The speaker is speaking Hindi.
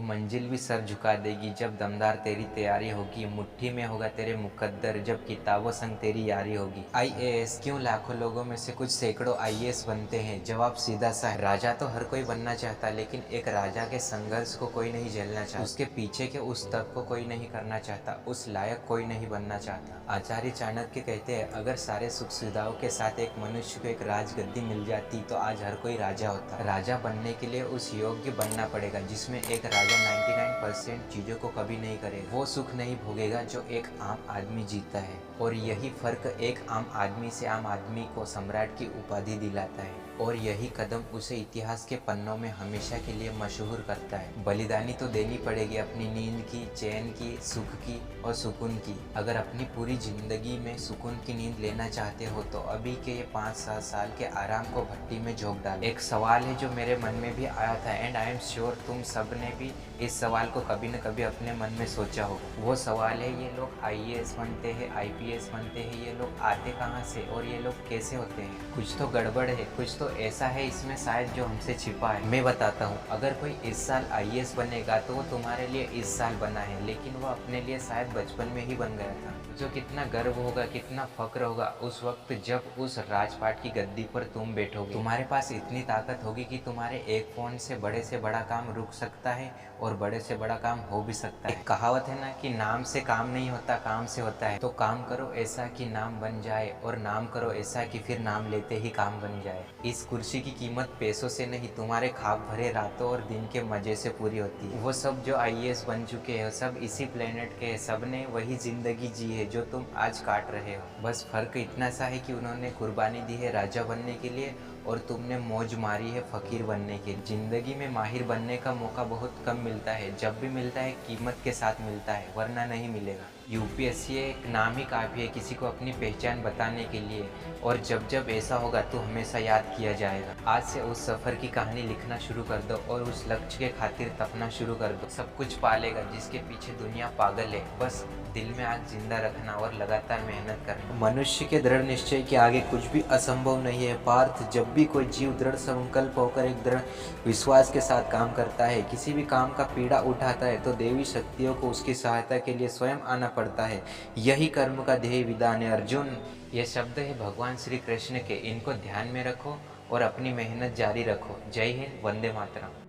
मंजिल भी सर झुका देगी जब दमदार तेरी तैयारी होगी, मुट्ठी में होगा तेरे मुकद्दर जब किताबों संग तेरी यारी होगी। आईएएस क्यों लाखों लोगों में से कुछ सैकड़ों आईएएस बनते हैं? जवाब सीधा सा है, राजा तो हर कोई बनना चाहता, लेकिन एक राजा के संघर्ष को कोई नहीं झेलना चाहता, उसके पीछे के उस तप को कोई नहीं करना चाहता, उस लायक कोई नहीं बनना चाहता। आचार्य चाणक्य कहते हैं, अगर सारे सुख सुविधाओं के साथ एक मनुष्य को एक राजगद्दी मिल जाती तो आज हर कोई राजा होता। राजा बनने के लिए उस योग्य बनना पड़ेगा जिसमें एक राजा 99% चीज़ों को कभी नहीं करेगा, वो सुख नहीं भोगेगा जो एक आम आदमी जीता है। और यही फर्क एक आम आदमी से आम आदमी को सम्राट की उपाधि दिलाता है, और यही कदम उसे इतिहास के पन्नों में हमेशा के लिए मशहूर करता है। बलिदानी तो देनी पड़ेगी अपनी नींद की, चैन की, सुख की और सुकून की। अगर अपनी पूरी जिंदगी में सुकून की नींद लेना चाहते हो तो अभी के ये 5-7 साल के आराम को भट्टी में झोंक डालो। एक सवाल है जो मेरे मन में भी आया था, एंड आई एम श्योर तुम सब ने भी इस सवाल को कभी न कभी अपने मन में सोचा होगा। वो सवाल है, ये लोग आईएएस बनते हैं, आईपीएस बनते हैं, ये लोग आते कहाँ से और ये लोग कैसे होते हैं? कुछ तो गड़बड़ है, कुछ तो ऐसा है इसमें शायद जो हमसे छिपा है। मैं बताता हूँ, अगर कोई इस साल आईएएस बनेगा तो वो तुम्हारे लिए इस साल बना है, लेकिन वो अपने लिए शायद बचपन में ही बन गया था। जो कितना गर्व होगा, कितना फक्र होगा उस वक्त जब उस राजपाट की गद्दी पर तुम बैठोगे। तुम्हारे पास इतनी ताकत होगी कि तुम्हारे एक फोन से बड़ा काम रुक सकता है और बड़े से बड़ा काम हो भी सकता है। एक कहावत है ना कि नाम से काम नहीं होता, काम से होता है। तो काम करो ऐसा कि नाम बन जाए, और नाम करो ऐसा कि फिर नाम लेते ही काम बन जाए। इस कुर्सी की कीमत पैसों से नहीं, तुम्हारे खाब भरे रातों और दिन के मजे से पूरी होती है। वो सब जो आईएएस बन चुके हैं सब इसी प्लेनेट के हैं, सब ने वही जिंदगी जी है जो तुम आज काट रहे हो। बस फर्क इतना सा है कि उन्होंने कुर्बानी दी है राजा बनने के लिए और तुमने मौज मारी है फकीर बनने के। जिंदगी में माहिर बनने का मौका बहुत कम मिलता है, जब भी मिलता है कीमत के साथ मिलता है, वरना नहीं मिलेगा। यूपीएससी एक नाम ही काफ़ी है किसी को अपनी पहचान बताने के लिए, और जब जब ऐसा होगा तो हमेशा याद किया जाएगा। आज से उस सफ़र की कहानी लिखना शुरू कर दो और उस लक्ष्य के खातिर तपना शुरू कर दो। सब कुछ पालेगा जिसके पीछे दुनिया पागल है, बस दिल में आग जिंदा रखना और लगातार मेहनत करना। मनुष्य के दृढ़ निश्चय के आगे कुछ भी असंभव नहीं है पार्थ। जब भी कोई जीव दृढ़ संकल्प होकर एक दृढ़ विश्वास के साथ काम करता है, किसी भी काम का पीड़ा उठाता है, तो देवी शक्तियों को उसकी सहायता के लिए स्वयं आना पड़ता है। यही कर्म का ध्येय विधान है अर्जुन। ये शब्द है भगवान श्री कृष्ण के, इनको ध्यान में रखो और अपनी मेहनत जारी रखो। जय हिंद, वंदे मातरम।